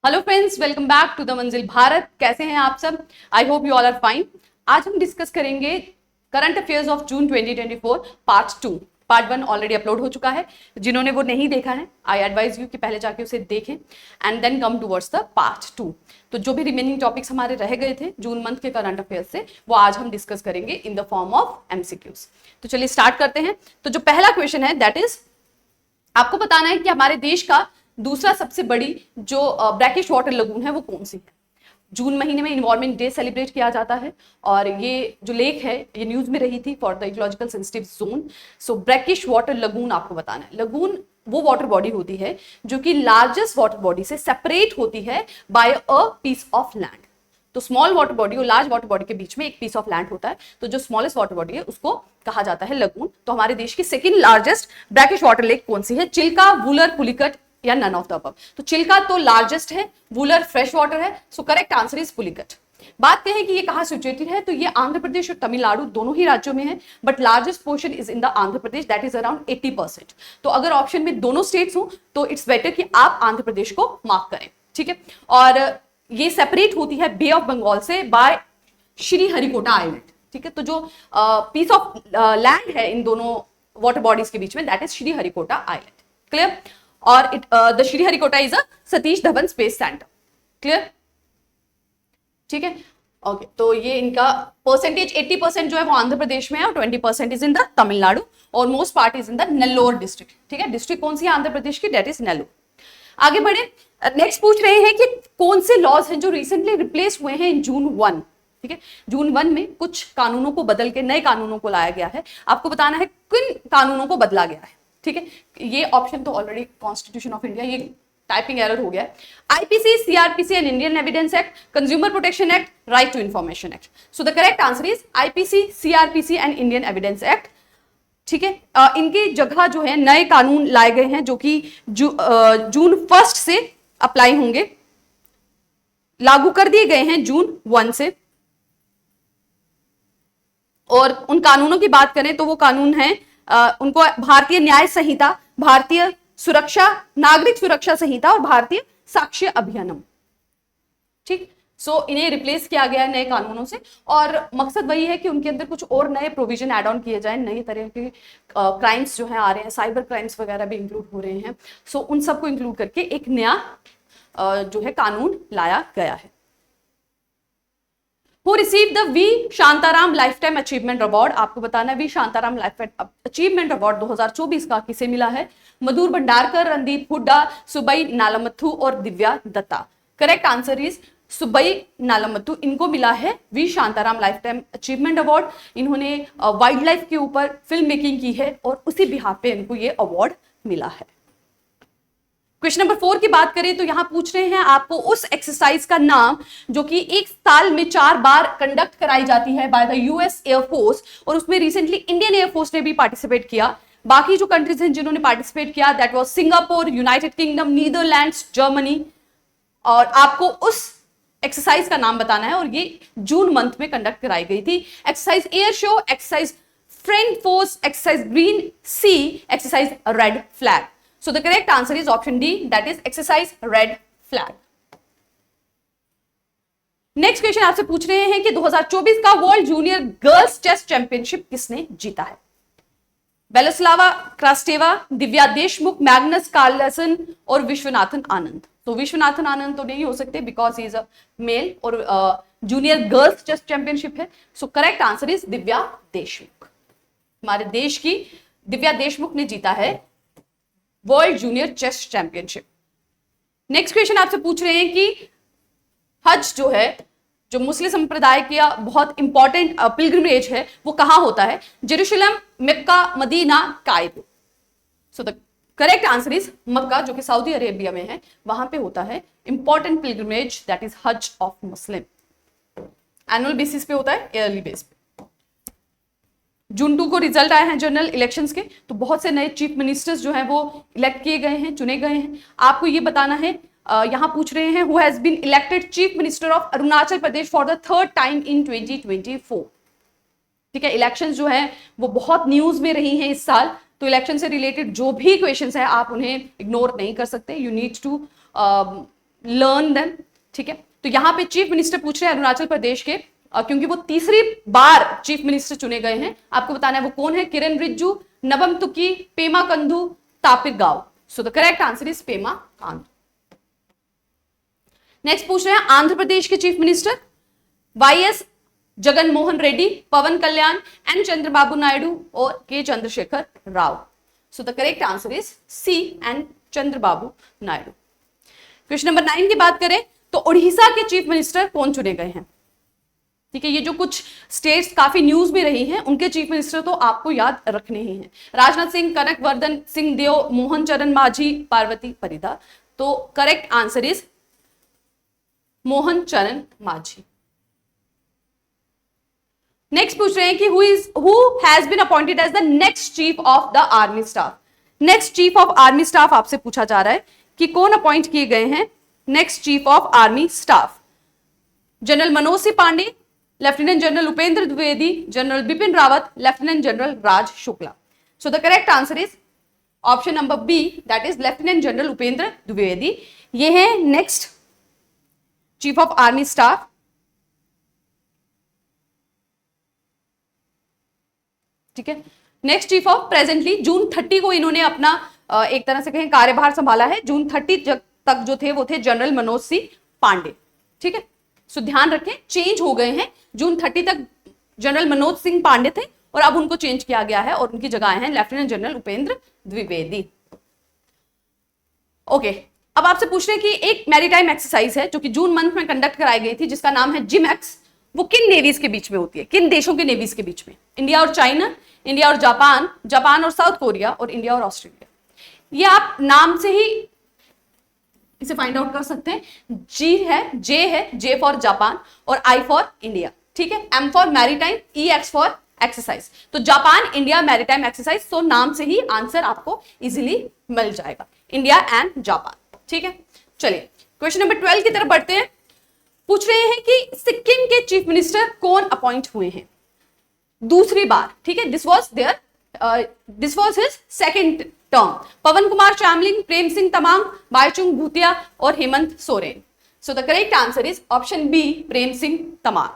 Hello friends, welcome back to the Manzil Bharat. कैसे हैं आप सब? I hope you all are fine. आज हम डिस्कस करेंगे current affairs of June 2024 part 2। Part 1 already upload हो चुका है। जिन्होंने वो नहीं देखा है, आई एडवाइज यू कि पहले जाके उसे देखें and then come towards the part 2। तो जो भी रिमेनिंग टॉपिक्स हमारे रह गए थे जून मंथ के करंट अफेयर्स से, वो आज हम डिस्कस करेंगे in the form of MCQs. तो चलिए स्टार्ट करते हैं। तो जो पहला क्वेश्चन है दैट इज, आपको बताना है कि हमारे देश का दूसरा सबसे बड़ी जो ब्रैकिश वाटर लगून है वो कौन सी है। जून महीने में इन्वायरमेंट डे सेलिब्रेट किया जाता है और ये जो लेक है ये न्यूज में रही थी for the ecological sensitive zone. So brackish water lagoon आपको बताना है। लगून वो वाटर बॉडी होती है जो कि लार्जेस्ट वाटर बॉडी से सेपरेट होती है by a piece of land. तो स्मॉल वाटर बॉडी और लार्ज वाटर बॉडी के बीच में एक पीस ऑफ लैंड होता है, तो जो स्मॉलेस्ट वाटर बॉडी है उसको कहा जाता है लगून। तो हमारे देश की second largest brackish water lake कौन सी है? चिल्का, वुलर, पुलिकट या नन ऑफ द अबव। तो चिल्का तो लार्जेस्ट है, वुलर फ्रेश वाटर है, so correct answer is Pulicat. बात करें कि ये कहां सिचुएटेड है, तो ये आंध्र प्रदेश और तमिलनाडु दोनों ही राज्यों में है, but largest portion is in the Andhra Pradesh, that is around 80%। तो अगर ऑप्शन में दोनों स्टेट्स हो तो इट्स बेटर कि आप आंध्र प्रदेश को मार्क करें, ठीक है। और ये सेपरेट होती है बे ऑफ बंगाल से बाय श्रीहरिकोटा आइलैंड, ठीक है। तो जो पीस ऑफ लैंड है इन दोनों वाटर बॉडीज के बीच में that is Sriharikota island. Clear? और the Sriharikota is a Satish Dhawan space centre. Clear? ठीक है, ओके। तो ये इनका परसेंटेज 80% जो है वो आंध्र प्रदेश में है और 20% इज इन द तमिलनाडु और most part is in the Nellore district, ठीक है। डिस्ट्रिक्ट कौन सी है आंध्र प्रदेश की? That is Nellore. आगे बढ़े, नेक्स्ट पूछ रहे हैं कि कौन से लॉज हैं जो रिसेंटली रिप्लेस हुए हैं इन जून 1, ठीक है। जून 1 में कुछ कानूनों को बदल के नए कानूनों को लाया गया है। आपको बताना है किन कानूनों को बदला गया है, ठीक है। ये ऑप्शन तो ऑलरेडी कॉन्स्टिट्यूशन ऑफ इंडिया, ये टाइपिंग एरर हो गया है। IPC, CrPC and Indian evidence act, consumer protection act, right to information act. So the correct answer is IPC, CrPC and Indian evidence act, ठीक है। इनकी जगह जो है नए कानून लाए गए हैं जो कि जून 1 से अप्लाई होंगे, लागू कर दिए गए हैं जून 1 से। और उन कानूनों की बात करें तो वो कानून है उनको भारतीय न्याय संहिता, भारतीय सुरक्षा, नागरिक सुरक्षा संहिता और भारतीय साक्ष्य अभियानम, ठीक। सो इन्हें रिप्लेस किया गया है नए कानूनों से और मकसद वही है कि उनके अंदर कुछ और नए प्रोविजन ऐड ऑन किए जाए। नए तरह के क्राइम्स जो है आ रहे हैं, साइबर क्राइम्स वगैरह भी इंक्लूड हो रहे हैं। सो उन सबको इंक्लूड करके एक नया जो है कानून लाया गया है। Who received the V Shantaram lifetime achievement award? आपको बताना है V Shantaram lifetime achievement award 2024 का किसे मिला है? मधुर भंडारकर, रणदीप हुड्डा, सुबई नालामथु और Divya Dutta. Correct answer is Subbiah Nallamuthu. इनको मिला है V Shantaram lifetime achievement award. इन्होंने वाइल्ड लाइफ के ऊपर फिल्म मेकिंग की है और उसी बिहाफ पे इनको ये अवार्ड मिला है। क्वेश्चन नंबर 4 की बात करें तो यहां पूछ रहे हैं आपको उस एक्सरसाइज का नाम जो कि एक साल में 4 बार कंडक्ट कराई जाती है बाय द यूएस एयरफोर्स और उसमें रिसेंटली इंडियन एयरफोर्स ने भी पार्टिसिपेट किया। बाकी जो कंट्रीज हैं जिन्होंने पार्टिसिपेट किया that was Singapore, United kingdom, Netherlands, Germany. और आपको उस एक्सरसाइज का नाम बताना है और ये जून मंथ में कंडक्ट कराई गई थी। Exercise air show, exercise friend force, exercise green sea, exercise red flag. So the correct answer is option D, that is exercise red flag. Next question आपसे पूछ रहे हैं कि 2024 का world junior girls chess championship किसने जीता है? Beloslava Krasteva, Divya Deshmukh, Magnus Carlsen और विश्वनाथन आनंद। तो विश्वनाथन आनंद तो नहीं हो सकते because he is a male और जूनियर गर्ल्स चेस चैंपियनशिप है। So correct answer is Divya Deshmukh. हमारे देश की दिव्या देशमुख ने जीता है world junior chess championship. Next question आपसे पूछ रहे हैं कि हज जो है, जो मुस्लिम संप्रदाय का बहुत इंपॉर्टेंट पिलग्रिमेज है, वो कहां होता है? Jerusalem, Mecca, Medina, Cairo. So the correct answer is Mecca, जो कि सऊदी अरेबिया में है, वहां पे होता है इंपॉर्टेंट पिलग्रिमेज दैट इज हज ऑफ मुस्लिम। एनुअल बेसिस पे होता है, ईयरली बेस पे। जून 2 को रिजल्ट आए हैं जनरल इलेक्शंस के, तो बहुत से नए चीफ मिनिस्टर्स जो हैं वो इलेक्ट किए गए हैं, चुने गए हैं। आपको ये बताना है, यहां पूछ रहे हैं who has been elected chief minister of Arunachal Pradesh for the 3rd time in 2024। ठीक है, इलेक्शंस जो है वो बहुत न्यूज में रही हैं इस साल, तो इलेक्शन से रिलेटेड जो भी क्वेश्चंस है आप उन्हें इग्नोर नहीं कर सकते। You need to learn them, ठीक है। तो यहाँ पे चीफ मिनिस्टर पूछ रहे हैं अरुणाचल प्रदेश के, क्योंकि वो तीसरी बार चीफ मिनिस्टर चुने गए हैं। आपको बताना है वो कौन है, Kiren Rijiju, Nabam Tuki, Pema Khandu, Tapir Gao. So the correct answer is Pema Khandu. Next पूछ रहे हैं आंध्र प्रदेश के chief minister, YS Jagan Mohan Reddy, Pawan Kalyan, N Chandrababu Naidu और K Chandrashekar Rao. So the correct answer is C, N Chandrababu Naidu. Question number 9 की बात करें तो उड़ीसा के चीफ मिनिस्टर कौन चुने गए हैं, ठीक है। ये जो कुछ स्टेट्स काफी न्यूज में रही हैं, उनके चीफ मिनिस्टर तो आपको याद रखने ही हैं। राजनाथ सिंह, कनक वर्धन सिंह देओ, मोहन चरण मांझी, पार्वती परिदा। तो करेक्ट आंसर इज मोहन चरण मांझी। नेक्स्ट पूछ रहे हैं कि who has been appointed as the next chief of the army staff. Next chief of army staff आपसे पूछा जा रहा है कि कौन अपॉइंट किए गए हैं next chief of army staff. General Manoj Singh Pande, lieutenant general Upendra Dwivedi, general Bipin Rawat, lieutenant general Raj Shukla. So the correct answer is option number B, that is lieutenant general Upendra Dwivedi. ये है next chief of army staff. ठीक है, next chief of presently June 30 को इन्होंने अपना एक तरह से कहें कार्यभार संभाला है। जून 30 तक जो थे वो थे जनरल मनोज सिंह पांडे, ठीक है। सो ध्यान रखें चेंज हो गए हैं, जून 30 तक जनरल मनोज सिंह पांडे थे और अब उनको चेंज किया गया है और उनकी जगह हैं lieutenant general Upendra Dwivedi. Okay, अब आपसे पूछ रहे हैं कि एक मैरीटाइम एक्सरसाइज है जो कि जून मंथ में कंडक्ट कराई गई थी जिसका नाम है जिमैक्स। वो किन नेवीज के बीच में होती है, किन देशों के नेवीज के बीच में? इंडिया और चाइना, इंडिया और जापान, जापान और साउथ कोरिया, और इंडिया और ऑस्ट्रेलिया। ये आप नाम से ही इसे फाइंड आउट कर सकते हैं। जी है, जे फॉर जापान और आई फॉर इंडिया, ठीक है। M for maritime, E X for exercise. तो जापान इंडिया मैरीटाइम एक्सरसाइज, तो नाम से ही आंसर आपको इजीली मिल जाएगा, इंडिया एंड जापान, ठीक है। चलिए क्वेश्चन नंबर 12 की तरफ बढ़ते हैं। पूछ रहे हैं कि सिक्किम के चीफ मिनिस्टर कौन अपॉइंट हुए हैं दूसरी बार, ठीक है। This was his second term. Pawan Kumar Chamling, Prem Singh Tamang, Baichung Bhutia और Hemant Soren. So the correct answer is option B, Prem Singh Tamang.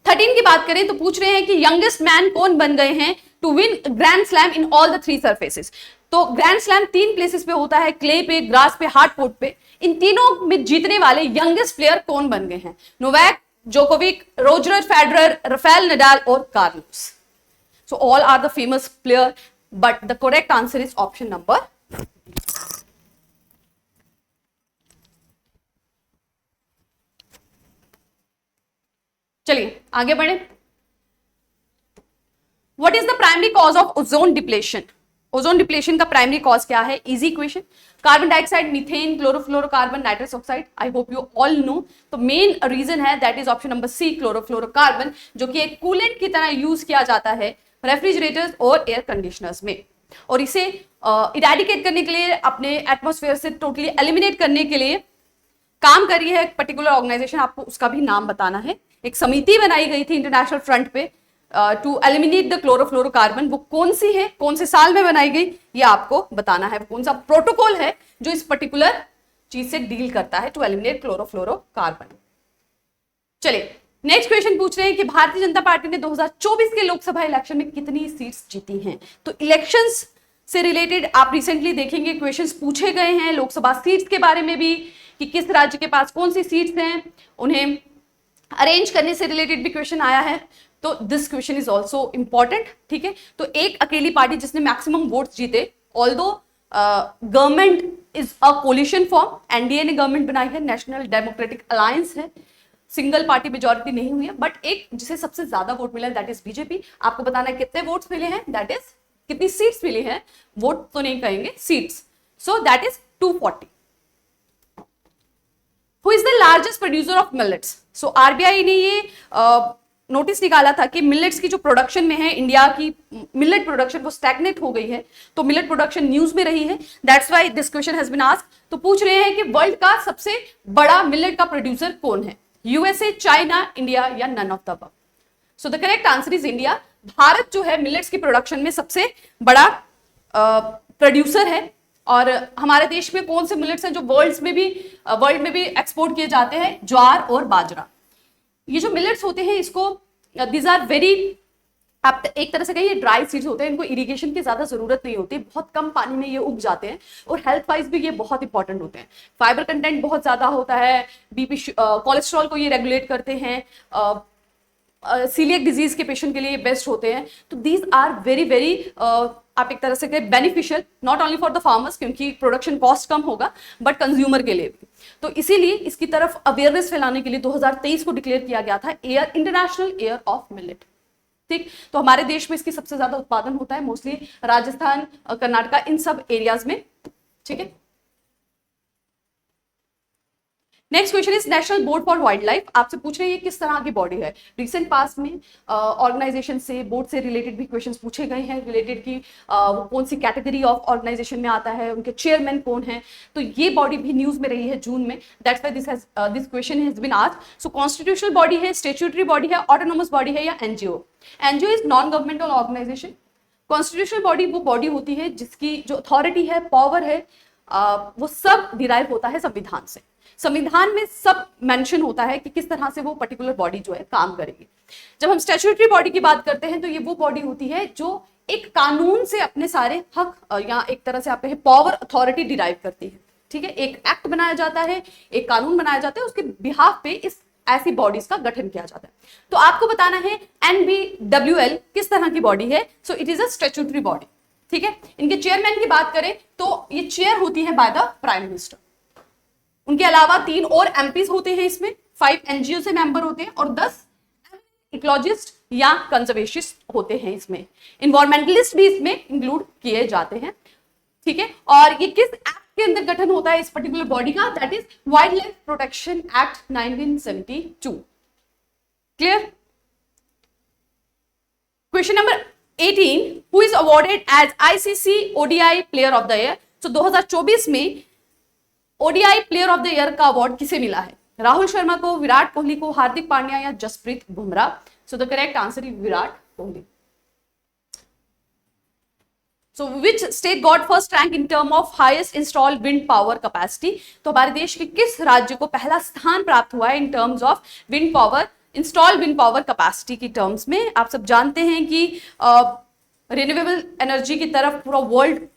13 की बात करें तो पूछ रहे हैं कि यंगेस्ट मैन कौन बन गए हैं to win grand slam in all the 3 surfaces. तो ग्रैंड स्लैम 3 प्लेसेस पे होता है, क्ले पे, ग्रास पे, हार्ड कोर्ट पे। इन तीनों में जीतने वाले यंगेस्ट प्लेयर कौन बन गए हैं? Novak Djokovic, Roger Federer, Rafael Nadal और Carlos. So all are the famous player, but the correct answer is option number. चलिए आगे बढ़े। What is the primary cause of ozone depletion? Ozone depletion का primary cause क्या है? Easy question. Carbon dioxide, methane, chlorofluorocarbon, nitrous oxide. I hope you all know. तो main reason है that is option number C, chlorofluorocarbon, जो कि एक coolant की तरह यूज किया जाता है रेफ्रिजरेटर्स और एयर कंडीशनर्स में, और इसे इरेडिकेट करने के लिए, अपने एटमॉस्फेयर से टोटली एलिमिनेट करने के लिए काम कर रही है एक पर्टिकुलर ऑर्गेनाइजेशन। आपको उसका भी नाम बताना है। एक समिति बनाई गई थी इंटरनेशनल फ्रंट पे टू एलिमिनेट द क्लोरोफ्लोरोकार्बन। वो कौन सी है, कौन से साल में बनाई गई, ये आपको बताना है। कौन सा प्रोटोकॉल है जो इस पर्टिकुलर चीज से डील करता है टू एलिमिनेट क्लोरोफ्लोरोकार्बन। चलिए नेक्स्ट क्वेश्चन पूछ रहे हैं कि भारतीय जनता पार्टी ने 2024 के लोकसभा इलेक्शन में कितनी सीट्स जीती हैं? तो इलेक्शंस से रिलेटेड आप रिसेंटली देखेंगे क्वेश्चंस पूछे गए हैं लोकसभा सीट्स के बारे में भी, कि किस राज्य के पास कौन सी सीट्स हैं, उन्हें अरेंज करने से रिलेटेड भी क्वेश्चन आया है। तो this question is also important, ठीक है। तो एक अकेली पार्टी जिसने मैक्सिमम वोट्स जीते, although government is a collision form, NDA ने गवर्नमेंट बनाई है, नेशनल डेमोक्रेटिक अलायंस है, सिंगल पार्टी मेजॉरिटी नहीं हुई है, बट एक जिसे सबसे ज्यादा वोट मिला है दैट इज बीजेपी। आपको बताना है कितने वोट्स मिले हैं, दैट इज कितनी सीट्स मिली हैं, वोट तो नहीं कहेंगे, seats. So that is 240। Who is the largest producer of millets? So RBI ने ये नोटिस निकाला था कि मिलेट्स की जो प्रोडक्शन में है, इंडिया की मिलेट प्रोडक्शन वो स्टैग्नेट हो गई है। तो मिलेट प्रोडक्शन न्यूज में रही है, that's why this question has been asked. तो पूछ रहे हैं कि वर्ल्ड का सबसे बड़ा मिलेट का प्रोड्यूसर कौन है? यूएसए, चाइना, इंडिया या none of the above? So the correct answer is India. Bharat जो है मिलेट्स की प्रोडक्शन में सबसे बड़ा प्रोड्यूसर है। और हमारे देश में कौन से मिलेट्स हैं जो वर्ल्ड में भी एक्सपोर्ट किए जाते हैं? ज्वार और बाजरा। ये जो मिलेट्स होते हैं इसको दीज आर वेरी, आप एक तरह से कहिए ड्राई सीड्स होते हैं, इनको इरिगेशन की ज्यादा जरूरत नहीं होती, बहुत कम पानी में ये उग जाते हैं और हेल्थ वाइज भी ये बहुत इंपॉर्टेंट होते हैं। फाइबर कंटेंट बहुत ज्यादा होता है, बीपी कोलेस्ट्रॉल को ये रेगुलेट करते हैं, सीलियक डिजीज के पेशेंट के लिए बेस्ट होते हैं। तो दीज आर वेरी वेरी आप एक तरह से कहें beneficial, not only for the farmers क्योंकि प्रोडक्शन कॉस्ट कम होगा, बट कंज्यूमर के लिए भी। तो इसीलिए इसकी तरफ अवेयरनेस फैलाने के लिए 2023 को डिक्लेयर किया गया था air international year of millet. ठीक, तो हमारे देश में इसकी सबसे ज्यादा उत्पादन होता है मोस्टली राजस्थान, कर्नाटका, इन सब एरियाज में। ठीक है, next question is national board for wild life. आपसे पूछ रहे हैं ये किस तरह की बॉडी है। रिसेंट पास में ऑर्गेनाइजेशन से, बोर्ड से रिलेटेड भी क्वेश्चंस पूछे गए हैं, रिलेटेड की कौन सी कैटेगरी ऑफ ऑर्गेनाइजेशन में आता है, उनके चेयरमैन कौन है। तो ये बॉडी भी न्यूज में रही है जून में, that's why this question has been asked. So constitutional body है, स्टेट्यूटरी बॉडी है, ऑटोनोमस बॉडी है या NGO? NGO is non governmental organisation. Constitutional body वो बॉडी होती है जिसकी जो अथॉरिटी है, पावर है, वो सब डिराइव होता है संविधान से। संविधान में सब मेंशन होता है कि किस तरह से वो पर्टिकुलर बॉडी जो है काम करेगी। जब हम स्टैट्यूटरी बॉडी की बात करते हैं तो ये वो बॉडी होती है जो एक कानून से अपने सारे हक या एक तरह से आप कहें पावर, अथॉरिटी डिराइव करती है। ठीक है, एक एक्ट बनाया जाता है, एक कानून बनाया जाता है, उसके बिहाफ पे इस ऐसी बॉडीज का गठन किया जाता है। तो आपको बताना है NBWL किस तरह की बॉडी है। So it is a statutory body. ठीक है, इनके चेयरमैन की बात करें तो ये चेयर होती है बाय द प्राइम मिनिस्टर। उनके अलावा 3 और एमपीज होते हैं इसमें, 5 एनजीओ से मेंबर होते हैं और 10 इकोलॉजिस्ट या कंजर्वेशनिस्ट होते हैं इसमें। इन्वायरमेंटलिस्ट भी इसमें इंक्लूड किए जाते हैं। ठीक है, और ये किस एक्ट के अंदर गठन होता है इस पर्टिकुलर बॉडी का? That is wildlife protection act 1972। Clear? Question number 18, who is awarded as ICC ODI player of the year? तो 2024 में ODI player of the year का अवार्ड किसे मिला है? राहुल शर्मा को, विराट कोहली को, हार्दिक पांड्या या Jasprit Bumrah? So the correct answer is Virat Kohli. So which state got first rank in term of highest installed wind power capacity? तो हमारे देश के किस राज्य को पहला स्थान प्राप्त हुआ है in terms of wind power, installed wind power capacity की टर्म्स में? आप सब जानते हैं कि रिन्यूएबल एनर्जी की तरफ पूरा वर्ल्ड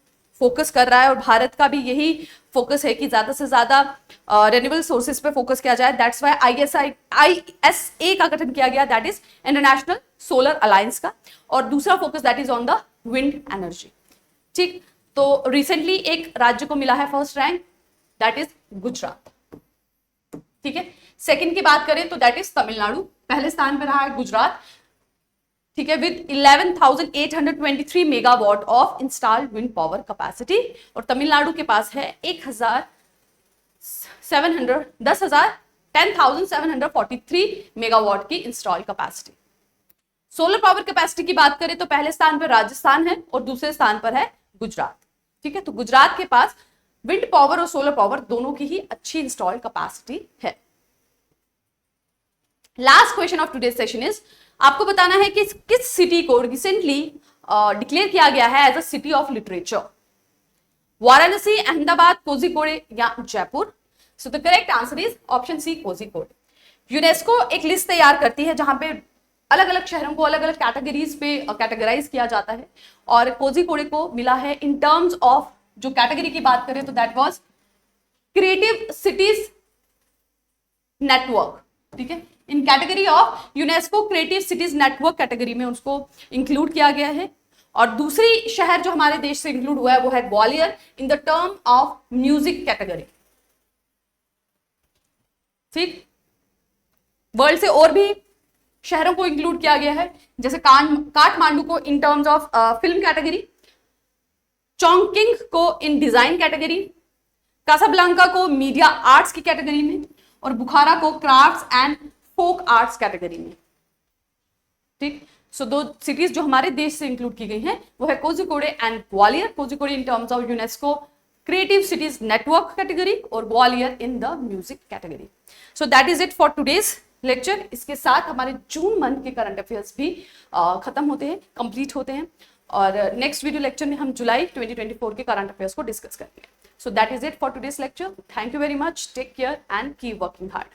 फोकस कर रहा है और भारत का भी यही फोकस है कि ज्यादा से ज्यादा रिन्यूएबल सोर्सेज पे फोकस किया जाए। दैट्स व्हाई ISA का गठन किया गया, that is international solar alliance का, और दूसरा focus that is on the wind energy. ठीक, तो रिसेंटली एक राज्य को मिला है first rank, that is Gujarat. ठीक है, सेकंड की बात करें तो दैट इज तमिलनाडु, पहले स्थान पर रहा है गुजरात। ठीक है, with 11,823 megawatt of installed wind power capacity, और तमिलनाडु के पास है 10,743 मेगावाट की install capacity. Solar power capacity की बात करें तो पहले स्थान पर राजस्थान है और दूसरे स्थान पर है गुजरात। ठीक है, तो गुजरात के पास विंड पावर और सोलर पावर दोनों की ही अच्छी इंस्टॉल कैपेसिटी है। Last question of today session is, आपको बताना है कि किस सिटी को रिसेंटली डिक्लेयर किया गया है as a city of literature? Varanasi, Ahmedabad, Kozhikode या Jaipur? So the correct answer is option C, Kozhikode. UNESCO एक लिस्ट तैयार करती है जहां पे अलग अलग शहरों को अलग अलग कैटेगरीज पे कैटेगराइज किया जाता है, और कोझिकोड को मिला है इन टर्म्स ऑफ, जो कैटेगरी की बात करें तो that was creative cities network. ठीक है, in category of UNESCO creative cities network category में उसको इंक्लूड किया गया है। और दूसरी शहर जो हमारे देश से इंक्लूड हुआ है वो है Gwalior in the term of music category. ठीक, वर्ल्ड से और भी शहरों को इंक्लूड किया गया है, जैसे काठमांडू को इन terms of film category, Chongqing को इन डिजाइन कैटेगरी, कासाब्लांका को मीडिया आर्ट्स की कैटेगरी में, और बुखारा को crafts and folk arts category में। ठीक, सो दो सिटीज जो हमारे देश से इंक्लूड की गई हैं वो है Kozhikode and Gwalior. Kozhikode in terms of UNESCO creative cities network category और Gwalior in the music category. So that is it for today's lecture. इसके साथ हमारे जून मंथ के करंट अफेयर्स भी खत्म होते हैं, कंप्लीट होते हैं। और नेक्स्ट वीडियो लेक्चर में हम जुलाई 2024 के करंट अफेयर्स को डिस्कस करेंगे. So that is it for today's lecture. Thank you very much. Take care and keep working hard.